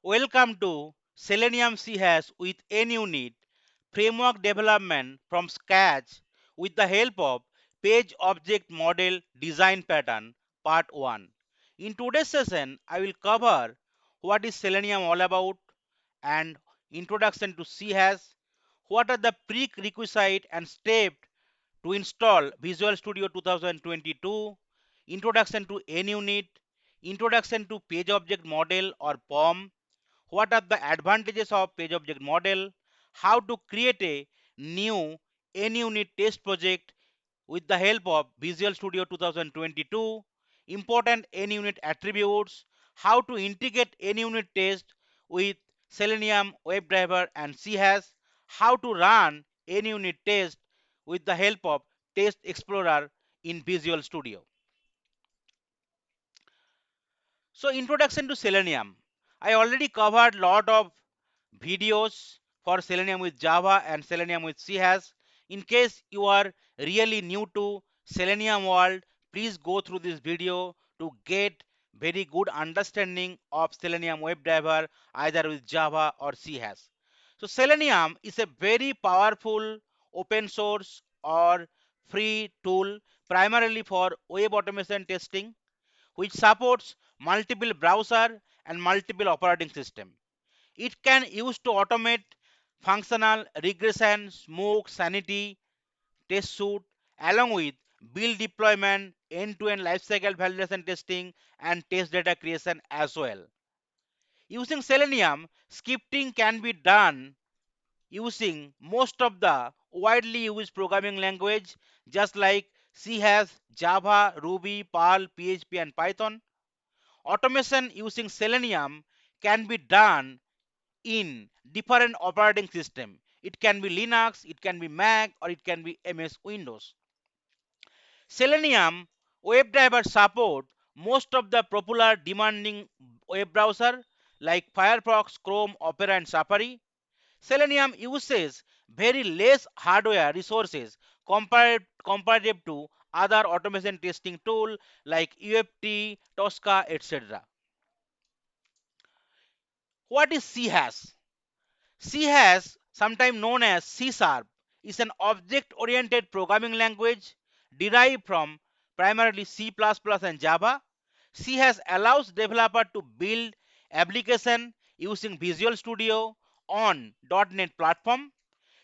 Welcome to Selenium CHAS with NUnit framework development from scratch with the help of Page Object Model Design Pattern Part 1. In today's session, I will cover what is Selenium all about and introduction to CHAS, what are the prerequisites and steps to install Visual Studio 2022, introduction to NUnit, introduction to Page Object Model or POM, what are the advantages of page object model, how to create a new NUnit test project with the help of Visual Studio 2022, important NUnit attributes, how to integrate NUnit test with Selenium, WebDriver and CHAS, how to run NUnit test with the help of Test Explorer in Visual Studio. So introduction to Selenium. I already covered lot of videos for Selenium with Java and Selenium with CHAS. In case you are really new to Selenium world, please go through this video to get very good understanding of Selenium WebDriver either with Java or CHAS. So Selenium is a very powerful open source or free tool primarily for web automation testing which supports multiple browser and multiple operating system. It can use to automate functional regression, smoke, sanity, test suite, along with build deployment, end-to-end lifecycle validation testing, and test data creation as well. Using Selenium, scripting can be done using most of the widely used programming language, just like C has Java, Ruby, Perl, PHP, and Python. Automation using Selenium can be done in different operating system. It can be Linux, it can be Mac, or it can be MS Windows. Selenium WebDriver support most of the popular demanding web browser like Firefox, Chrome, Opera, and Safari. Selenium uses very less hardware resources comparative to other automation testing tool like UFT, Tosca, etc. What is CHAS? CHAS, sometimes known as C Sharp, is an object-oriented programming language derived from primarily C++ and Java. CHAS allows developer to build application using Visual Studio on .NET platform.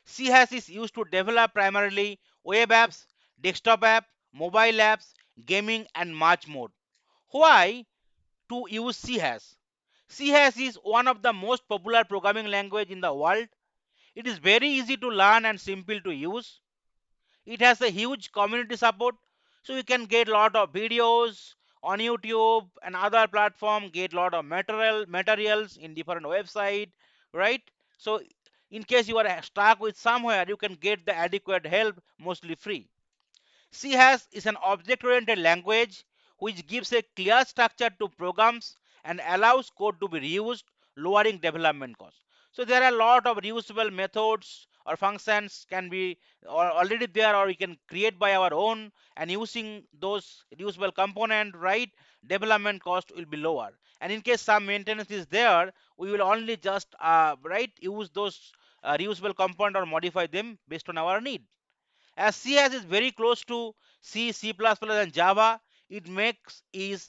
CHAS is used to develop primarily web apps, desktop app, mobile apps, gaming, and much more. Why to use CHAS? CHAS is one of the most popular programming language in the world. It is very easy to learn and simple to use. It has a huge community support, so you can get lot of videos on YouTube and other platform, get lot of materials in different website, right? So in case you are stuck with somewhere, you can get the adequate help mostly free. CHAS is an object-oriented language which gives a clear structure to programs and allows code to be reused, lowering development costs. So there are a lot of reusable methods or functions can be already there, or we can create by our own, and using those reusable component, right, development cost will be lower. And in case some maintenance is there, we will only just right use those reusable component or modify them based on our need. As CHAS is very close to C, C++, and Java, it makes it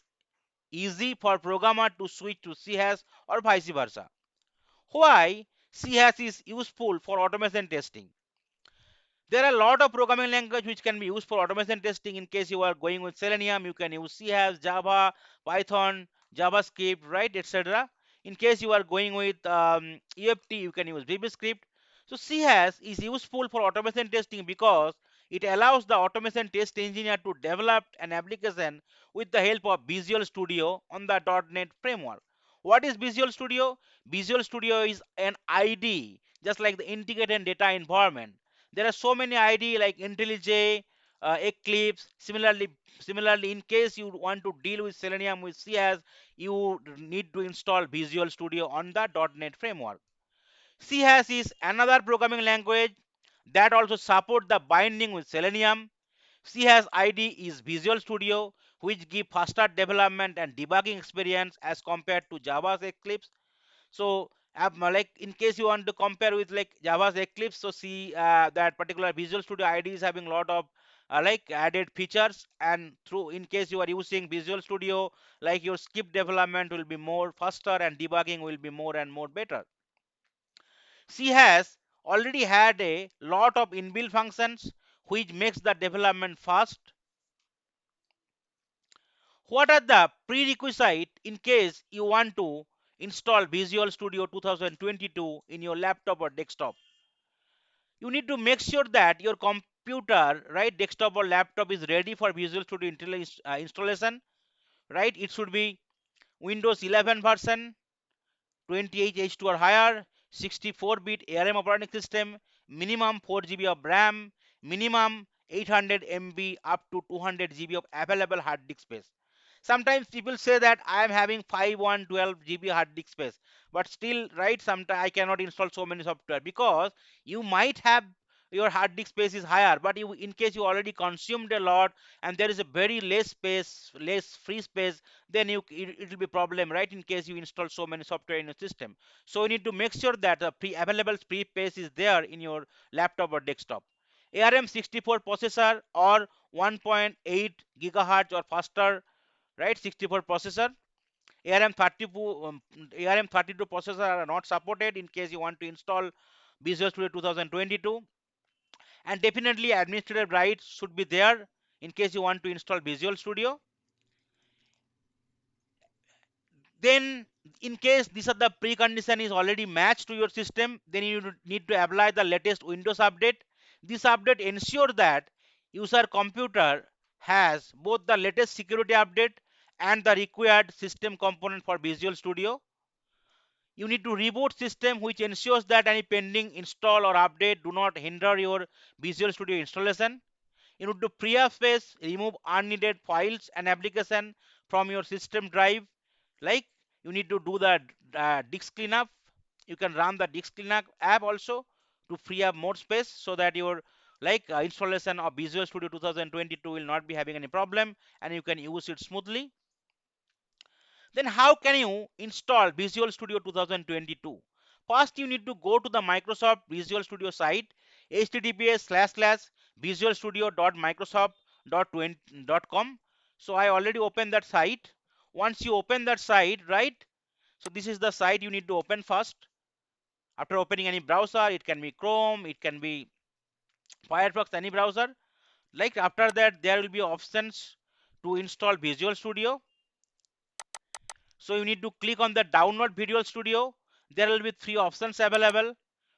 easy for programmer to switch to CHAS or vice versa. Why CHAS is useful for automation testing? There are a lot of programming language which can be used for automation testing. In case you are going with Selenium, you can use CHAS, Java, Python, JavaScript, right, etc. In case you are going with UFT, you can use VBScript. So CHAS is useful for automation testing because it allows the automation test engineer to develop an application with the help of Visual Studio on the .NET framework. What is Visual Studio? Visual Studio is an IDE, just like the integrated data environment. There are so many IDE like IntelliJ, Eclipse. Similarly, in case you want to deal with Selenium with CHAS, you need to install Visual Studio on the .NET framework. CHAS is another programming language that also support the binding with Selenium. CHAS IDE is Visual Studio, which give faster development and debugging experience as compared to Java's Eclipse. So like in case you want to compare with like Java's Eclipse, so see that particular Visual Studio IDE is having a lot of like added features, and through in case you are using Visual Studio, like your skip development will be more faster and debugging will be more and more better. C has already had a lot of inbuilt functions which makes the development fast. What are the prerequisites in case you want to install Visual Studio 2022 in your laptop or desktop? You need to make sure that your computer, right, desktop or laptop is ready for Visual Studio installation, right? It should be Windows 11 version, 28H2 or higher, 64-bit ARM operating system, minimum 4 GB of RAM, minimum 800 MB up to 200 GB of available hard disk space. Sometimes people say that I am having 512 GB hard disk space, but still, right, sometimes I cannot install so many software because you might have your hard disk space is higher, but you, in case you already consumed a lot and there is a very less space, less free space, then it will be problem, right, in case you install so many software in your system. So you need to make sure that the available free space is there in your laptop or desktop. ARM64 processor or 1.8 gigahertz or faster, right, 64 processor. ARM32 ARM32 processor are not supported in case you want to install Visual Studio 2022. And definitely administrative rights should be there in case you want to install Visual Studio. Then in case these are the precondition is already matched to your system, then you need to apply the latest Windows update. This update ensure that user computer has both the latest security update and the required system component for Visual Studio. You need to reboot system, which ensures that any pending install or update do not hinder your Visual Studio installation. You need to pre-space remove unneeded files and application from your system drive. Like you need to do the disk cleanup. You can run the disk cleanup app also to free up more space so that your like installation of Visual Studio 2022 will not be having any problem and you can use it smoothly. Then how can you install Visual Studio 2022? First, you need to go to the Microsoft Visual Studio site, https://visualstudio.microsoft.com. So I already opened that site. Once you open that site, right? So this is the site you need to open first. After opening any browser, it can be Chrome, it can be Firefox, any browser. Like after that, there will be options to install Visual Studio. So you need to click on the download Visual Studio. There will be three options available,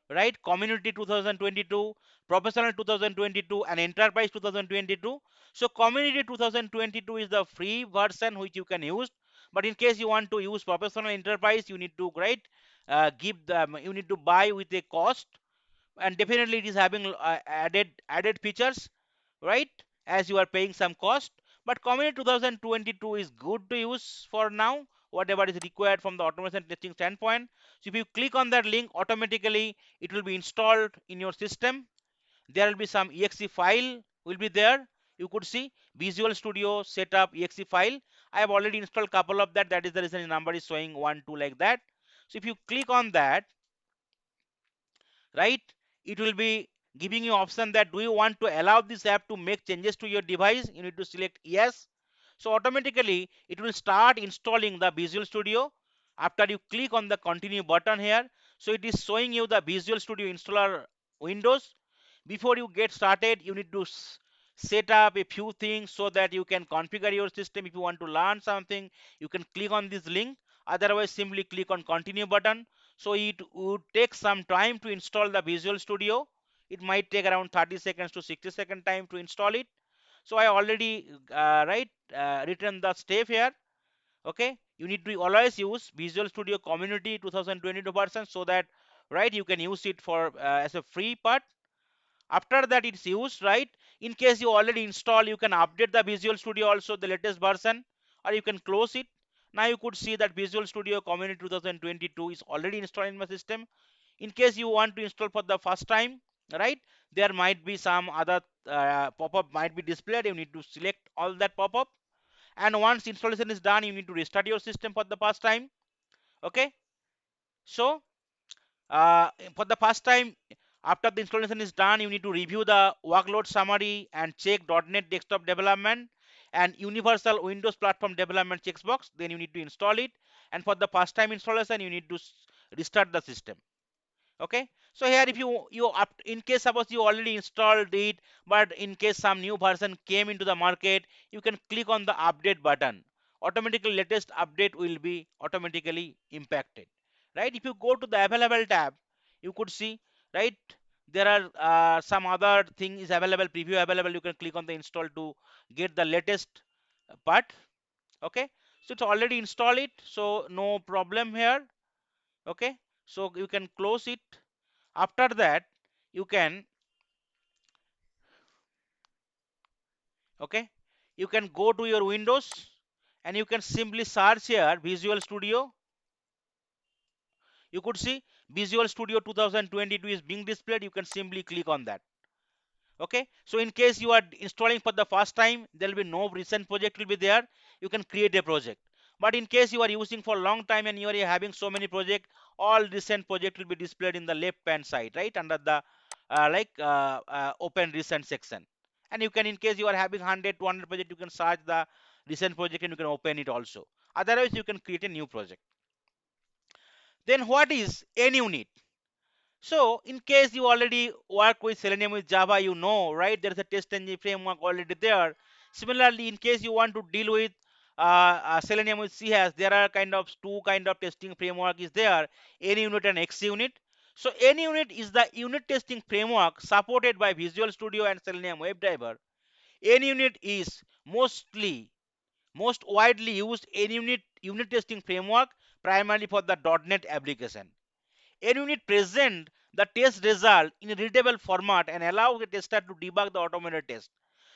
right? Community 2022, Professional 2022, and Enterprise 2022. So Community 2022 is the free version which you can use. But in case you want to use Professional Enterprise, you need to give them. You need to buy with a cost, and definitely it is having added features, right, as you are paying some cost. But Community 2022 is good to use for now, whatever is required from the automation testing standpoint. So if you click on that link, automatically it will be installed in your system. There will be some exe file will be there. You could see Visual Studio setup exe file. I have already installed couple of that. That is the reason the number is showing 1 2 like that. So if you click on that, right, it will be giving you option that do you want to allow this app to make changes to your device. You need to select yes. So automatically it will start installing the Visual Studio after you click on the continue button here. So it is showing you the Visual Studio installer windows. Before you get started, you need to set up a few things so that you can configure your system. If you want to learn something, you can click on this link. Otherwise, simply click on continue button. So it would take some time to install the Visual Studio. It might take around 30 seconds to 60-second time to install it. So I already written the step here. Okay, you need to always use Visual Studio Community 2022 version so that, right, you can use it for as a free part. After that it's used, right, in case you already install, you can update the Visual Studio also the latest version, or you can close it. Now you could see that Visual Studio Community 2022 is already installed in my system. In case you want to install for the first time, right, there might be some other pop-up might be displayed. You need to select all that pop-up, and once installation is done, you need to restart your system for the first time. Okay, So for the first time, after the installation is done, you need to review the workload summary and check .NET desktop development and universal Windows platform development checkbox. Then you need to install it. And for the first time installation, you need to restart the system. Okay, so here if you up in case suppose you already installed it, but in case some new version came into the market, you can click on the update button. Automatically latest update will be automatically impacted, right? If you go to the available tab, you could see, right, there are some other thing is available, preview available. You can click on the install to get the latest part. Okay, so it's already installed it, so no problem here. Okay, so you can close it. After that, you can, okay, you can go to your Windows and you can simply search here Visual Studio. You could see Visual Studio 2022 is being displayed. You can simply click on that. Okay, so in case you are installing for the first time, there will be no recent project will be there. You can create a project. But in case you are using for a long time and you are having so many project, all recent project will be displayed in the left hand side, right, under the open recent section. And you can, in case you are having 100 200 project, you can search the recent project and you can open it also. Otherwise you can create a new project. Then what is NUnit? So in case you already work with Selenium with Java, you know, right? There is a test engine framework already there. Similarly, in case you want to deal with Selenium with CHAS, there are kind of two kind of testing framework is there, NUnit and XUnit. So NUnit is the unit testing framework supported by Visual Studio and Selenium WebDriver. NUnit is most widely used unit testing framework primarily for the .NET application. NUnit present the test result in a readable format and allow the tester to debug the automated test.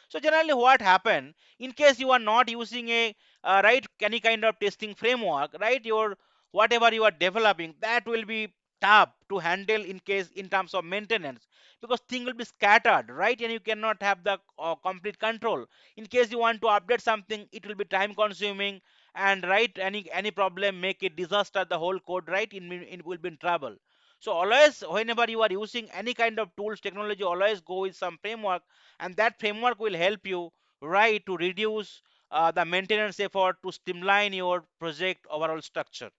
So generally what happen in case you are not using a right any kind of testing framework, right, your whatever you are developing, that will be tough to handle in case in terms of maintenance, because thing will be scattered, right, and you cannot have the complete control. In case you want to update something, it will be time consuming, and right, any problem make it disaster the whole code, right, it will be in trouble. So always whenever you are using any kind of tools technology, always go with some framework, and that framework will help you, right, to reduce the maintenance effort, to streamline your project overall structure.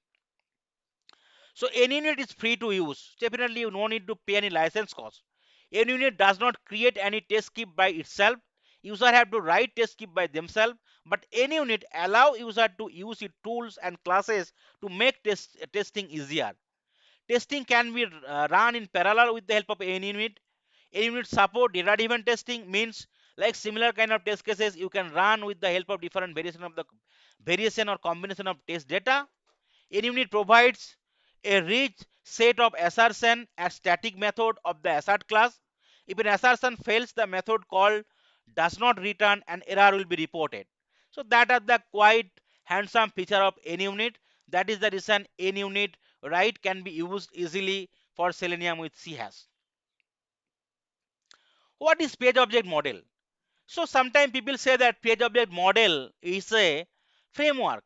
So NUnit is free to use. Definitely you no need to pay any license cost. NUnit does not create any test script by itself. User have to write test script by themselves, but NUnit allow user to use its tools and classes to make testing easier. Testing can be run in parallel with the help of NUnit. NUnit support data-driven testing, means like similar kind of test cases you can run with the help of different variation or combination of test data. NUnit provides a rich set of assertion and static method of the assert class. If an assertion fails, the method called does not return, and error will be reported. So that are the quite handsome feature of NUnit. That is the reason NUnit, right, can be used easily for Selenium with CHAS. What is page object model? So sometimes people say that page object model is a framework.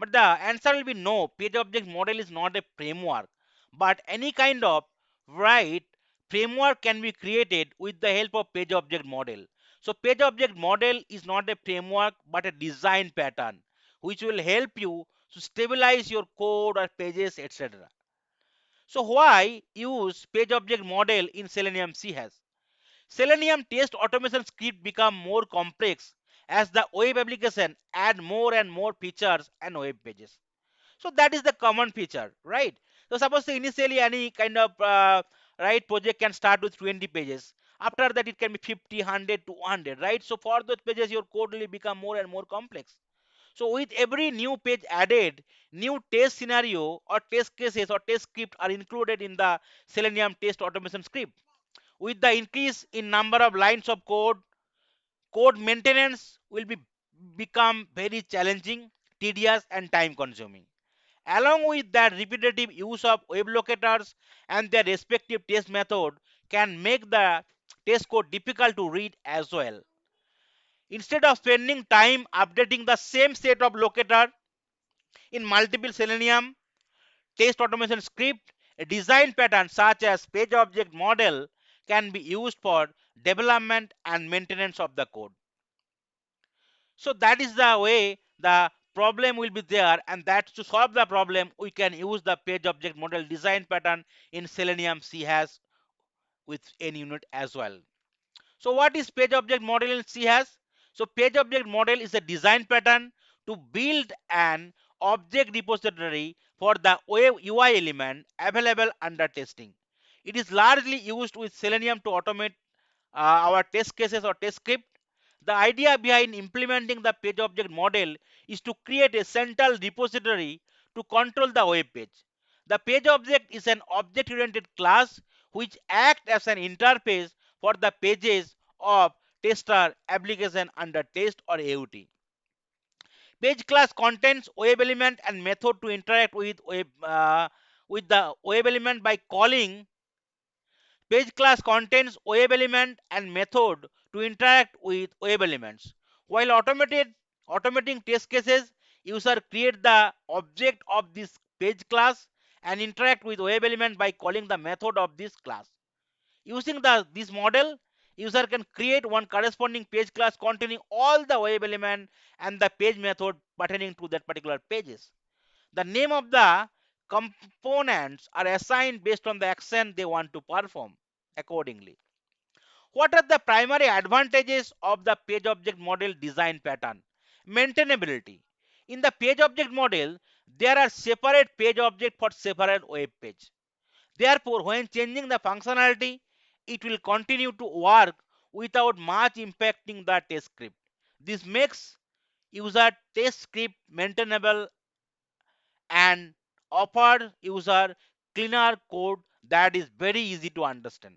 But the answer will be no. Page object model is not a framework. But any kind of, right, framework can be created with the help of page object model. So page object model is not a framework but a design pattern which will help you to stabilize your code or pages, etc. So why use page object model in Selenium CHAS? Selenium test automation script become more complex as the web application add more and more features and web pages. So that is the common feature, right? So suppose initially any kind of right project can start with 20 pages. After that it can be 50, 100, 200, right? So for those pages your code will become more and more complex. So with every new page added, new test scenario or test cases or test script are included in the Selenium test automation script. With the increase in number of lines of code maintenance will become very challenging, tedious and time consuming. Along with that, repetitive use of web locators and their respective test method can make the test code difficult to read as well. Instead of spending time updating the same set of locator in multiple Selenium test automation script, a design pattern such as page object model can be used for development and maintenance of the code. So that is the way the problem will be there, and that to solve the problem we can use the page object model design pattern in Selenium C has with NUnit as well. So what is page object model in C has? So page object model is a design pattern to build an object repository for the web UI element available under testing. It is largely used with Selenium to automate our test cases or test script. The idea behind implementing the page object model is to create a central repository to control the web page. The page object is an object oriented class which acts as an interface for the pages of tester application under test or AUT. Page class contains web element and method to interact with the web element by calling. Page class contains web element and method to interact with web elements. While automating test cases, user create the object of this page class and interact with web element by calling the method of this class. Using this model, user can create one corresponding page class containing all the web element and the page method pertaining to that particular pages. The name of the components are assigned based on the action they want to perform accordingly. What are the primary advantages of the page object model design pattern? Maintainability. In the page object model, there are separate page object for separate web page. Therefore, when changing the functionality, it will continue to work without much impacting the test script. This makes user test script maintainable and offer user cleaner code that is very easy to understand.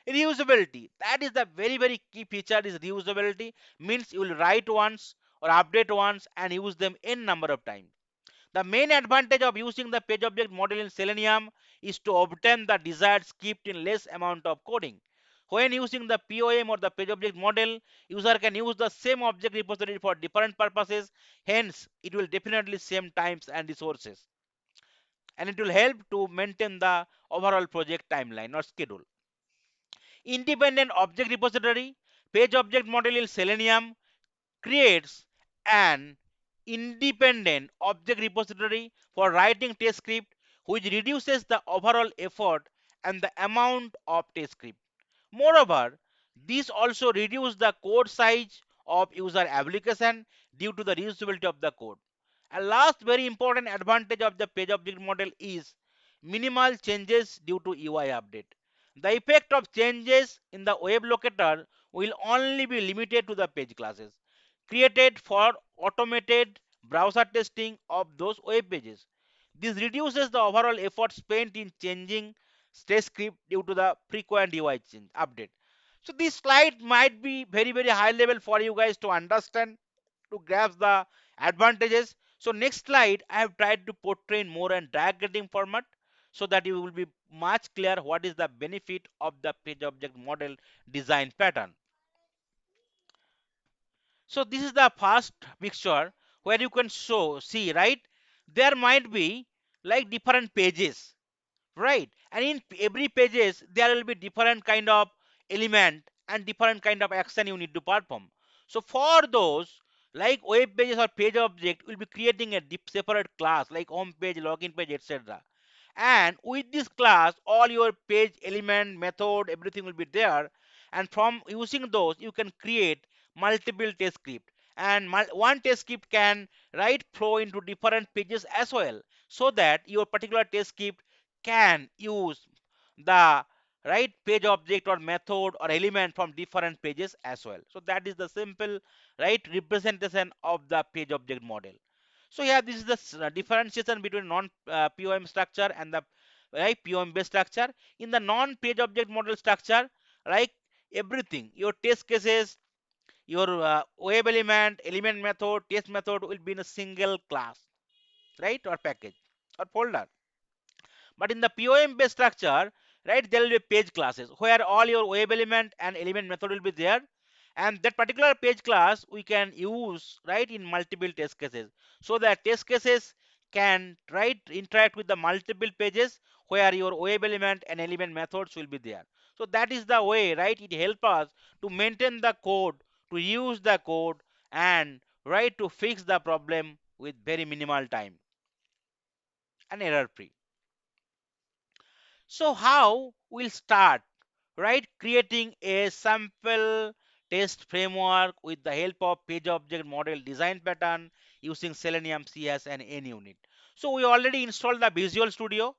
Reusability, that is the very key feature is reusability, means you will write once or update once and use them n number of times. The main advantage of using the page object model in Selenium is to obtain the desired script in less amount of coding. When using the POM or the page object model, user can use the same object repository for different purposes. Hence, it will definitely save times and resources, and it will help to maintain the overall project timeline or schedule. Independent object repository, page object model in Selenium creates an independent object repository for writing test script, which reduces the overall effort and the amount of test script. Moreover, this also reduces the code size of user application due to the reusability of the code. A last very important advantage of the page object model is minimal changes due to UI update. The effect of changes in the web locator will only be limited to the page classes created for automated browser testing of those web pages. This reduces the overall effort spent in changing test script due to the frequent UI change update. So this slide might be very high level for you guys to understand, to grasp the advantages. So next slide I have tried to portray in more and diagramming format so that you will be much clear what is the benefit of the page object model design pattern. So this is the first picture where you can see, right? There might be like different pages, right? And in every pages there will be different kind of element and different kind of action you need to perform. So for those like web pages or page object, will be creating a separate class like home page, login page, etc. And with this class all your page element method everything will be there, and from using those you can create multiple test script, and one test script can write flow into different pages as well, so that your particular test script can use the right page object or method or element from different pages as well. So that is the simple right representation of the page object model. So yeah, this is the differentiation between non POM structure and the right POM based structure. In the non page object model structure, like everything, your test cases, your web element method, test method will be in a single class, right, or package or folder. But in the POM based structure, right, there will be page classes where all your web element and element method will be there, and that particular page class we can use right in multiple test cases, so that test cases can interact with the multiple pages where your web element and element methods will be there. So that is the way, it help us to maintain the code, to use the code, and to fix the problem with very minimal time and error free. So how we'll start, creating a sample test framework with the help of page object model design pattern using Selenium, CS, and NUnit. So we already installed the Visual Studio.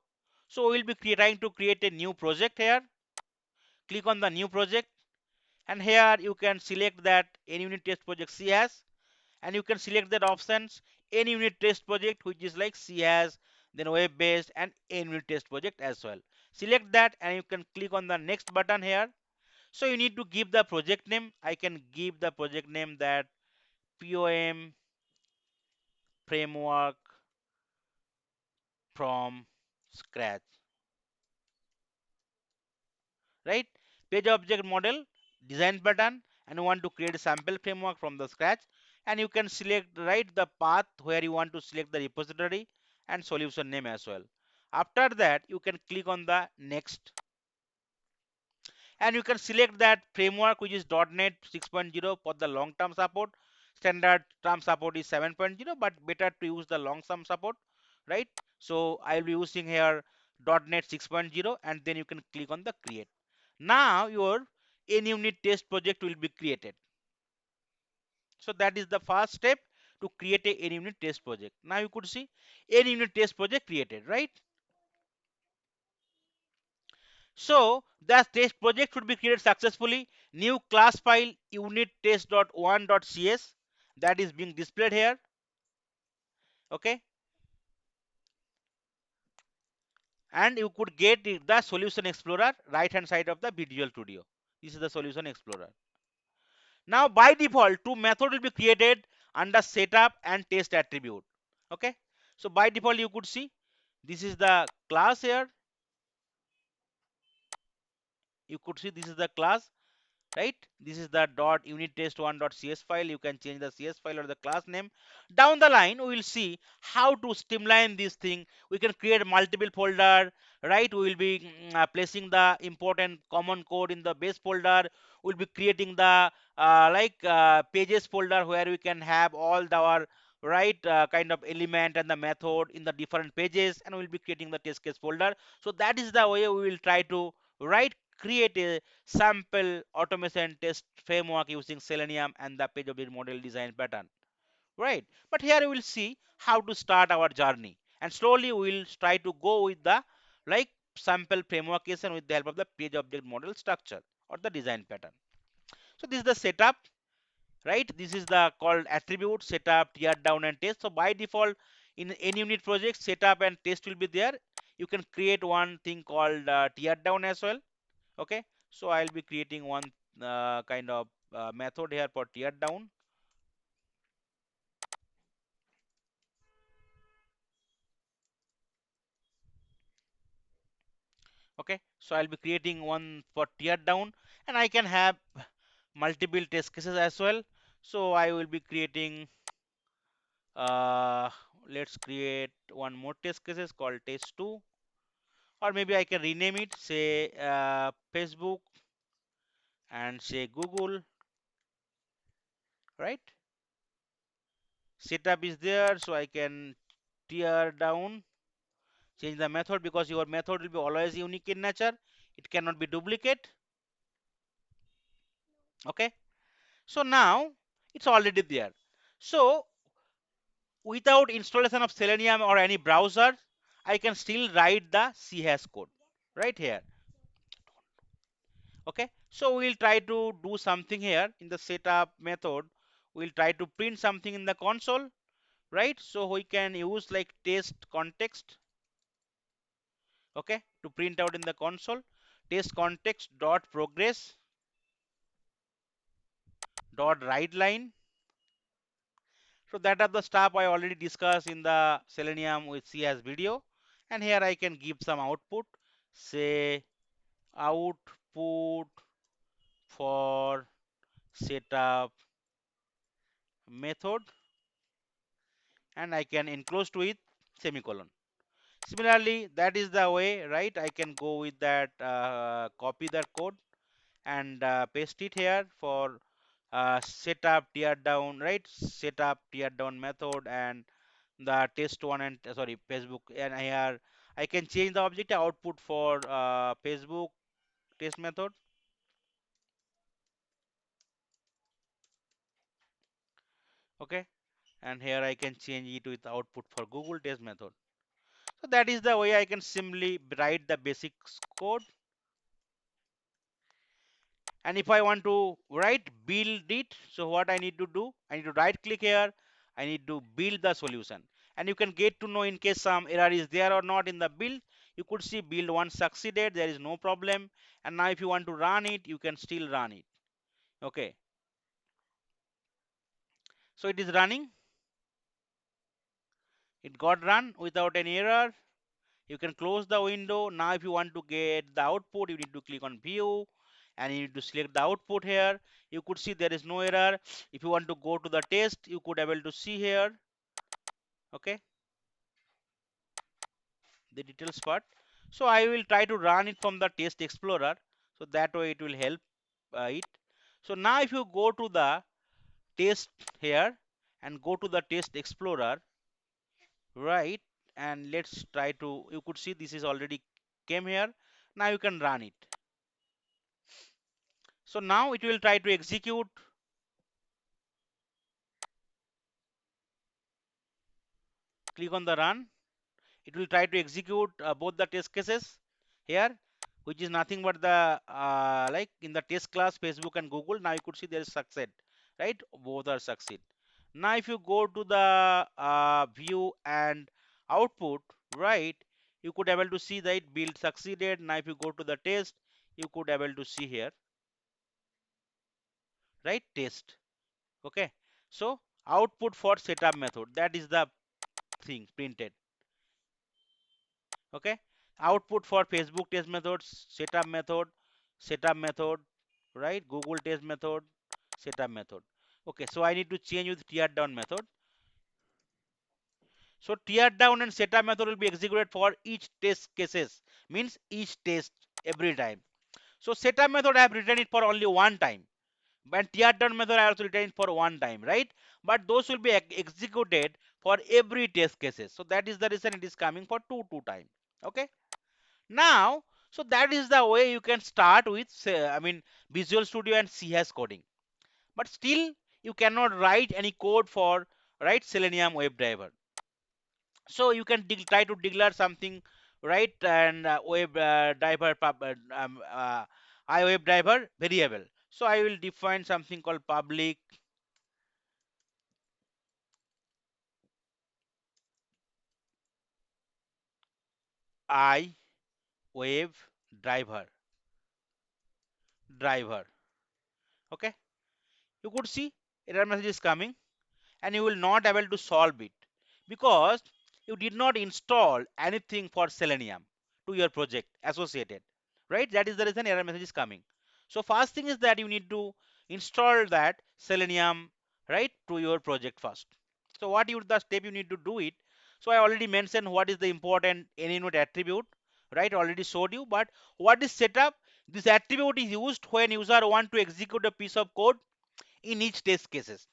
So we'll be trying to create a new project here. Click on the new project, and here you can select that NUnit test project CS, and you can select that options NUnit test project, which is like CS, then web based, and NUnit test project as well. Select that, and you can click on the next button here. So you need to give the project name. I can give the project name that POM framework from scratch, right? Page object model, design pattern, and you want to create a sample framework from the scratch. And you can select the path where you want to select the repository and solution name as well. After that, you can click on the next, and you can select that framework which is .NET 6.0 for the long term support. Standard term support is 7.0, but better to use the long term support, right? So I'll be using here .NET 6.0, and then you can click on the create. Now your NUnit test project will be created. So that is the first step to create a NUnit test project. Now you could see NUnit test project created, right? So the test project should be created successfully. New class file unit test.1.cs, that is being displayed here. Okay, and you could get the solution explorer right hand side of the Visual Studio. This is the solution explorer. Now by default, two methods will be created under setup and test attribute. Okay, so by default you could see this is the class here. You could see this is the class, right? This is the unit test1.cs file. You can change the cs file or the class name. Down the line we will see how to streamline this thing. We can create multiple folder, right? We will be placing the important common code in the base folder. We'll be creating the pages folder where we can have all our kind of element and the method in the different pages, and we'll be creating the test case folder. So that is the way we will try to create a sample automation test framework using Selenium and the page object model design pattern, right? But here we will see how to start our journey, and slowly we will try to go with the like sample frameworkation with the help of the page object model structure or the design pattern. So this is the setup, right? This is the called attribute setup, tear down, and test. So by default in any unit project, setup and test will be there. You can create one thing called tear down as well. Okay, so I'll be creating one kind of method here for tear down. Okay, so I'll be creating one for tear down, and I can have multiple test cases as well. So I will be creating uh, let's create one more test cases called test 2, or maybe I can rename it, say Facebook, and say Google, right? Setup is there, so I can tear down, change the method, because your method will be always unique in nature. It cannot be duplicate. Okay, so now it's already there. So without installation of Selenium or any browser, I can still write the C hash code right here. Okay, so we'll try to do something here in the setup method. We'll try to print something in the console, right? So we can use like test context, okay, to print out in the console. Test context dot progress dot write line. So that are the stuff I already discussed in the Selenium with CS video. And here I can give some output, say output for setup method, and I can enclose to it. semicolon. Similarly, that is the way, right? I can go with that, copy that code and paste it here for setup tear down, right? Setup tear down method and the test one and sorry Facebook, and here I can change the object output for Facebook test method. Okay, and here I can change it with output for Google test method. So that is the way I can simply write the basics code. And if I want to write build it, so what I need to do, I need to right click here, I need to build the solution, and you can get to know in case some error is there or not in the build. You could see build one succeeded, there is no problem. And now if you want to run it, you can still run it. Okay, so it is running, it got run without any error. You can close the window. Now if you want to get the output, you need to click on view and you need to select the output here. You could see there is no error. If you want to go to the test, you could able to see here. Okay, the details part. So I will try to run it from the test explorer, so that way it will help it. So now if you go to the test here and go to the test explorer, right, and let's try to, you could see this is already came here. Now you can run it. So now it will try to execute. Click on the run. It will try to execute both the test cases here, which is nothing but the like in the test class Facebook and Google. Now you could see there is succeed, right? Both are succeed. Now if you go to the view and output, right, you could able to see that build succeeded. Now if you go to the test, you could able to see here, right, test. Okay, so output for setup method, that is the thing printed. Okay, output for Facebook test methods, setup method, right, Google test method, setup method. Okay, so I need to change with tear down method. So tear down and setup method will be executed for each test cases, means each test every time. So setup method I have written it for only one time, but tear down method I also written it for one time, right? But those will be executed for every test cases. So that is the reason it is coming for two time. Okay. Now, so that is the way you can start with, say, I mean, Visual Studio and CS coding. But still, you cannot write any code for, right, Selenium WebDriver. So you can try to declare something, right, and WebDriver iWebDriver variable. So I will define something called public iWebDriver driver. Okay, you could see error message is coming, and you will not able to solve it because you did not install anything for Selenium to your project associated, right? That is the reason error message is coming. So first thing is that you need to install that Selenium, right, to your project first. So what you the step you need to do it. So I already mentioned what is the important NUnit attribute, right? Already showed you. But what is setup? This attribute is used when user want to execute a piece of code in each test cases.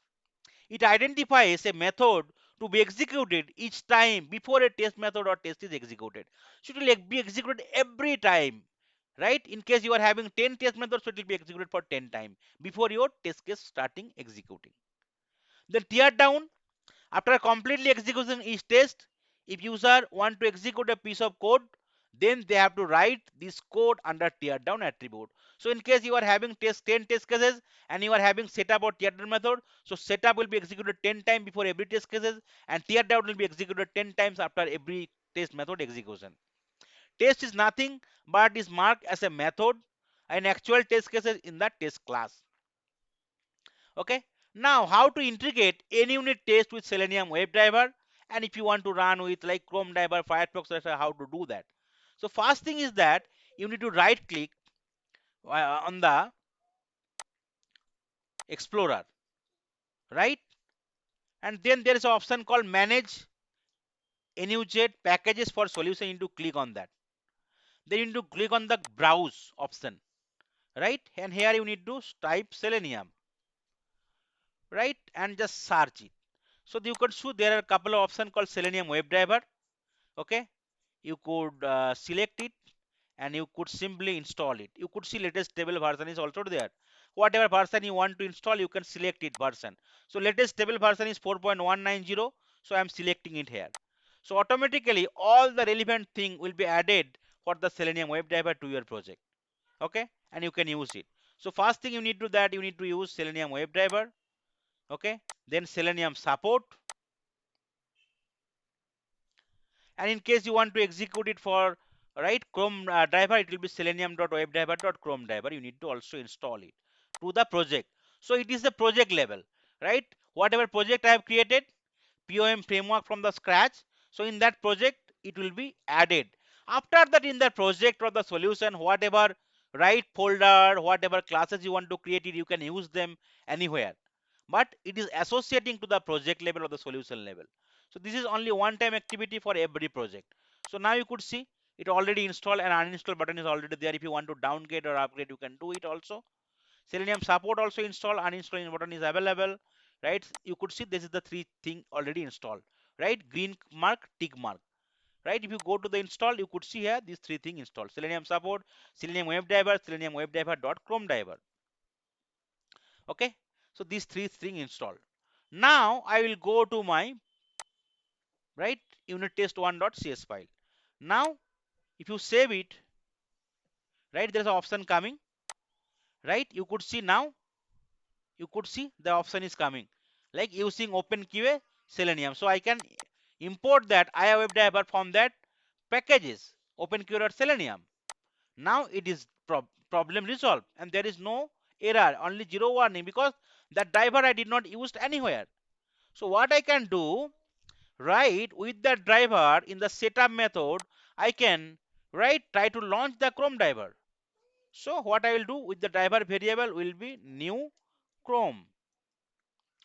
It identifies a method to be executed each time before a test method or test is executed. So it will be executed every time, right? In case you are having 10 test methods, so it will be executed for 10 times before your test case starting executing. Then tear down, after completely executing each test, if user want to execute a piece of code, then they have to write this code under tear down attribute. So in case you are having 10 test cases and you are having setup or tear down method, so setup will be executed 10 times before every test cases and tear down will be executed 10 times after every test method execution. Test is nothing but is marked as a method and actual test cases in the test class. Okay, now how to integrate NUnit test with Selenium WebDriver, and if you want to run with like Chrome driver, Firefox, etc., how to do that. So first thing is that you need to right click on the Explorer, right, and then there is an option called manage NUJ packages for solution, you need to click on that. Then you need to click on the browse option, right? And here you need to type Selenium, right? And just search it. So you could see there are a couple of options called Selenium WebDriver. Okay, you could select it and you could simply install it. You could see latest stable version is also there. Whatever version you want to install, you can select it version. So latest stable version is 4.190. So I'm selecting it here. So automatically all the relevant thing will be added for the Selenium WebDriver to your project. Okay, and you can use it. So first thing you need to that you need to use Selenium WebDriver. Okay, then Selenium support, and in case you want to execute it for right Chrome driver, it will be selenium.webdriver.chrome driver. You need to also install it to the project. So it is the project level, right? Whatever project I have created, POM framework from the scratch, so in that project it will be added. After that, in the project or the solution, whatever right folder, whatever classes you want to create it, you can use them anywhere, but it is associating to the project level or the solution level. So this is only one time activity for every project. So now you could see it already installed, and uninstall button is already there. If you want to downgrade or upgrade, you can do it also. Selenium support also install, uninstall button is available, right? You could see this is the three thing already installed, right? Green mark, tick mark, right? If you go to the install, you could see here these three things installed: Selenium support, Selenium WebDriver, Selenium WebDriver.chrome driver. Okay, so these three things installed. Now I will go to my right unit test1.cs file. Now if you save it, right, there's an option coming, right? You could see now, you could see the option is coming like using OpenQA Selenium. So I can import that IO WebDriver from that packages OpenQA.Selenium. Now it is problem resolved and there is no error, only zero warning, because that driver I did not use anywhere. So what I can do, right, with that driver in the setup method, I can right try to launch the Chrome driver. So what I will do with the driver variable will be new Chrome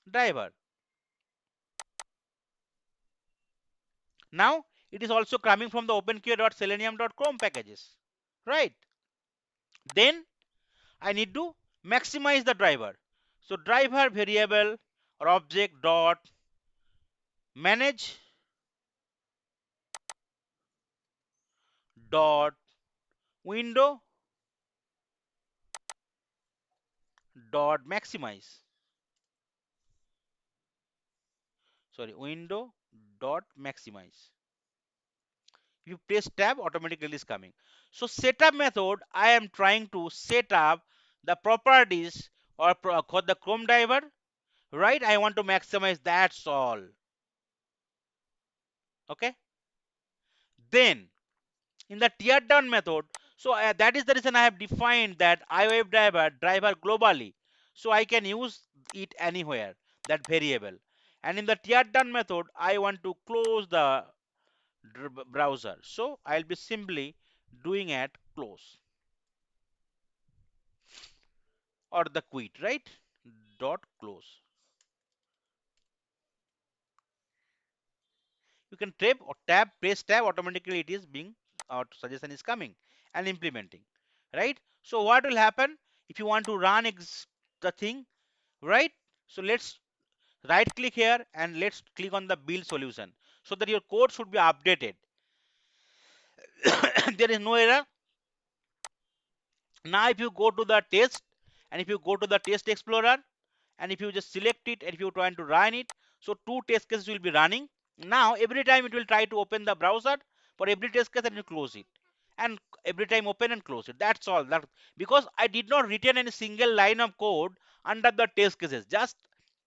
driver. Now it is also coming from the openqa.selenium.chrome packages, right? Then I need to maximize the driver. So driver variable or object dot manage dot window dot maximize. Sorry, window dot maximize. You press tab, automatically is coming. So setup method, I am trying to set up the properties or for the Chrome driver, right? I want to maximize, that's all. Okay. Then in the tear down method, so that is the reason I have defined that driver globally, so I can use it anywhere, that variable. And in the tear down method, I want to close the browser, so I'll be simply doing at close or the quit, right? Dot close. You can tab or press tab, automatically it is being suggestion is coming and implementing, right? So what will happen if you want to run the thing, right? So let's right click here and let's click on the build solution so that your code should be updated. There is no error. Now if you go to the test and if you go to the test explorer and if you just select it and if you're trying to run it, so two test cases will be running. Now every time it will try to open the browser for every test case and you close it, and every time open and close it, that's all. That because I did not written any single line of code under the test cases, just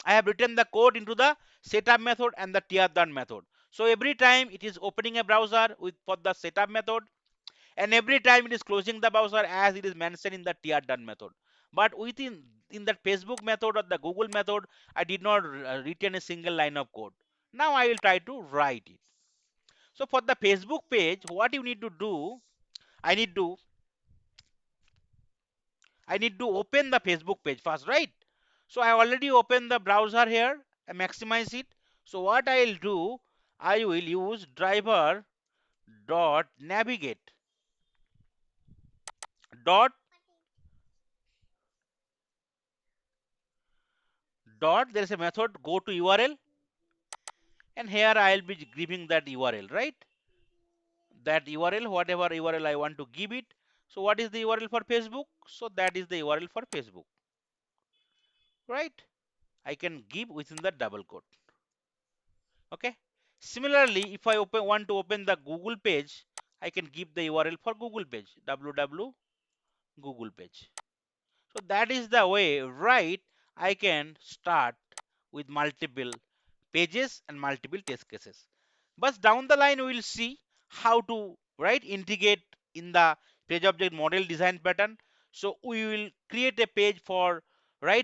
I have written the code into the setup method and the tear down method. So every time it is opening a browser with for the setup method, and every time it is closing the browser as it is mentioned in the tear down method. But within in that Facebook method or the Google method, I did not written a single line of code. Now I will try to write it. So for the Facebook page, what you need to do, I need to I need to open the Facebook page first, right? So I already opened the browser here, I maximize it. So what I'll do, I will use driver dot navigate dot there is a method go to URL, and here I'll be giving that URL, right? That URL, whatever URL I want to give it. So what is the URL for Facebook? So that is the URL for Facebook, right? I can give within the double quote. Okay. Similarly, if I want to open the Google page, I can give the URL for Google page, www Google page. So that is the way, right? I can start with multiple pages and multiple test cases. But down the line, we will see how to integrate in the page object model design pattern. So we will create a page for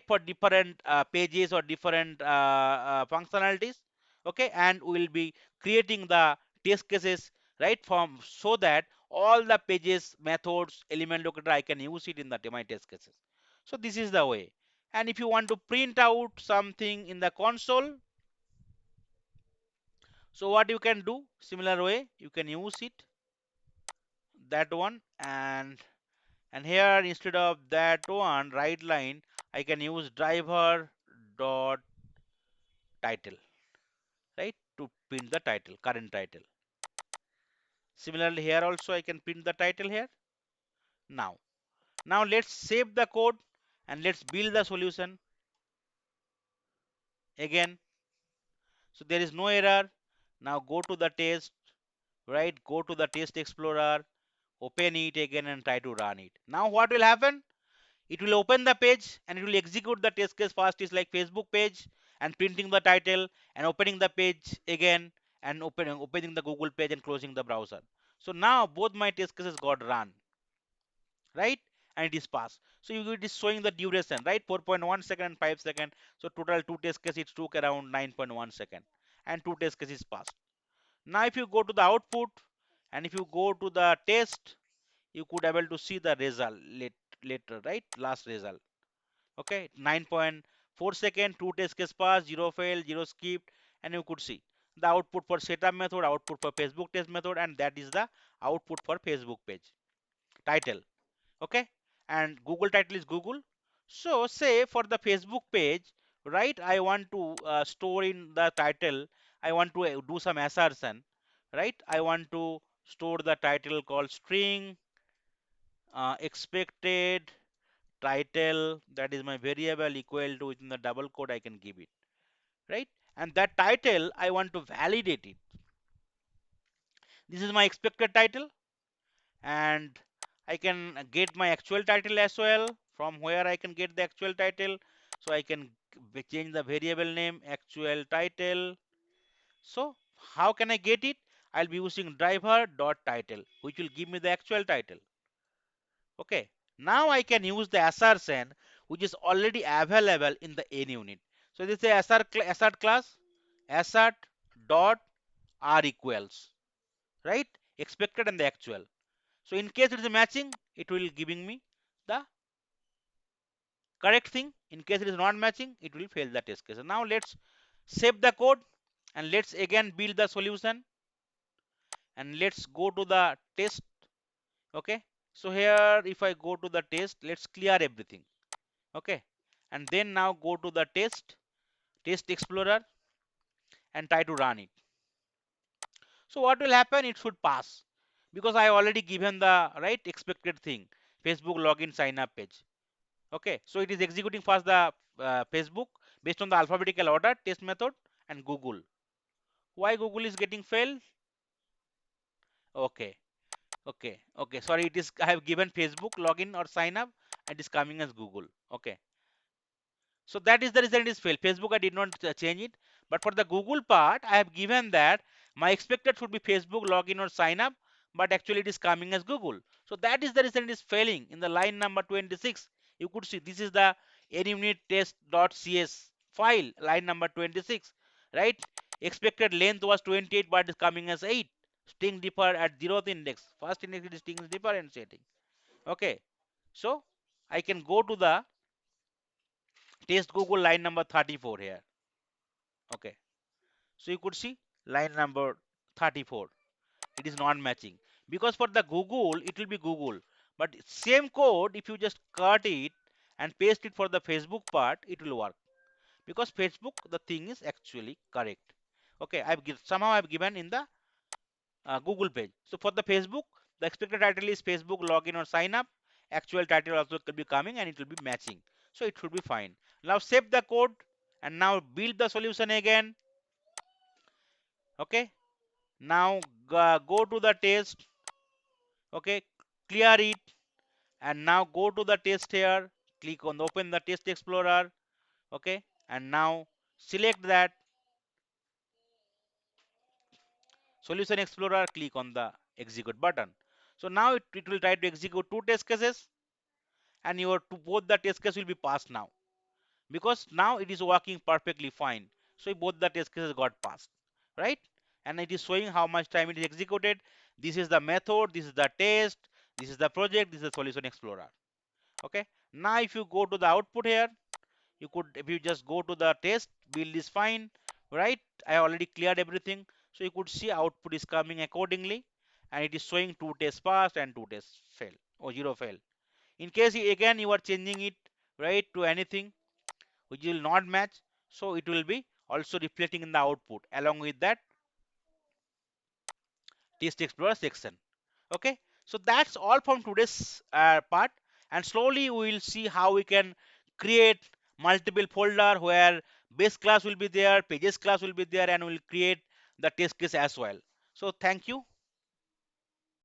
for different pages or different functionalities. Okay, and we will be creating the test cases from so that all the pages, methods, element locator I can use it in the my test cases. So this is the way. And if you want to print out something in the console, so what you can do, similar way, you can use it, that one, and here instead of that one, right line, I can use driver dot title, right, to print the title, current title. Similarly, here also I can print the title here. Now let's save the code and let's build the solution again. So there is no error. Now go to the test, go to the test explorer, open it again and try to run it. Now what will happen? It will open the page and it will execute the test case first is like Facebook page and printing the title and opening the page again and opening the Google page and closing the browser. So now both my test cases got run, right? And it is passed. So it is showing the duration, right? 4.1 second and 5 second. So total two test cases it took around 9.1 second and two test cases passed. Now if you go to the output and if you go to the test, you could able to see the result later, right? Last result. Okay, 9.4 second, two test case pass, zero fail, zero skipped, and you could see the output for setup method, output for Facebook test method, and that is the output for Facebook page title. Okay, and Google title is Google. So say for the Facebook page, right, I want to store in the title, I want to do some assertion, right? I want to store the title called string expected title, that is my variable, equal to within the double quote I can give it, right? And that title I want to validate it. This is my expected title, and I can get my actual title as well. From where I can get the actual title, so I can change the variable name actual title. So how can I get it? I'll be using driver dot title, which will give me the actual title. Okay, now I can use the assertion which is already available in the NUnit. So this is a assert class, assert dot r equals, right, expected and the actual. So in case it is matching, it will giving me the correct thing. In case it is not matching, it will fail the test case. So now let's save the code and let's again build the solution and let's go to the test. Okay, so here if I go to the test, let's clear everything. Okay, and then now go to the test explorer and try to run it. So what will happen? It should pass because I already given the right expected thing, Facebook login sign up page. Okay, so it is executing first the Facebook based on the alphabetical order test method and Google. Why Google is getting failed? Okay, okay, sorry, it is I have given Facebook login or sign up and it is coming as Google. Okay, so that is the reason it is failed. Facebook I did not change it, but for the Google part I have given that my expected should be Facebook login or sign up, but actually it is coming as Google. So that is the reason it is failing in the line number 26. You could see this is the NUnit test.cs file, line number 26, right? Expected length was 28, but it is coming as 8. String differ at 0th index. First index is string is differentiating. Okay, so I can go to the test Google line number 34 here. Okay, so you could see line number 34. It is not matching because for the Google it will be Google, but same code if you just cut it and paste it for the Facebook part, it will work because Facebook the thing is actually correct. Okay, somehow I've given in the Google page. So for the Facebook, the expected title is Facebook login or sign up. Actual title also could be coming and it will be matching. So it should be fine. Now save the code and now build the solution again. Okay. Now go to the test. Okay. Clear it and now go to the test here. Click on open the test explorer. Okay. And now select that solution explorer. Click on the execute button. So now it will try to execute two test cases and both the test case will be passed now because now it is working perfectly fine. So both the test cases got passed, right? And it is showing how much time it is executed. This is the method, this is the test, this is the project, this is the solution explorer. Okay, now if you go to the output here, you could, if you just go to the test, build is fine, right? I already cleared everything, so you could see output is coming accordingly, and it is showing two tests passed and two tests fail or zero fail. In case again you are changing it, right, to anything which will not match, so it will be also reflecting in the output along with that test explorer section. Okay, so that's all from today's part, and slowly we will see how we can create multiple folder where base class will be there, pages class will be there, and we'll create the test case as well. So thank you.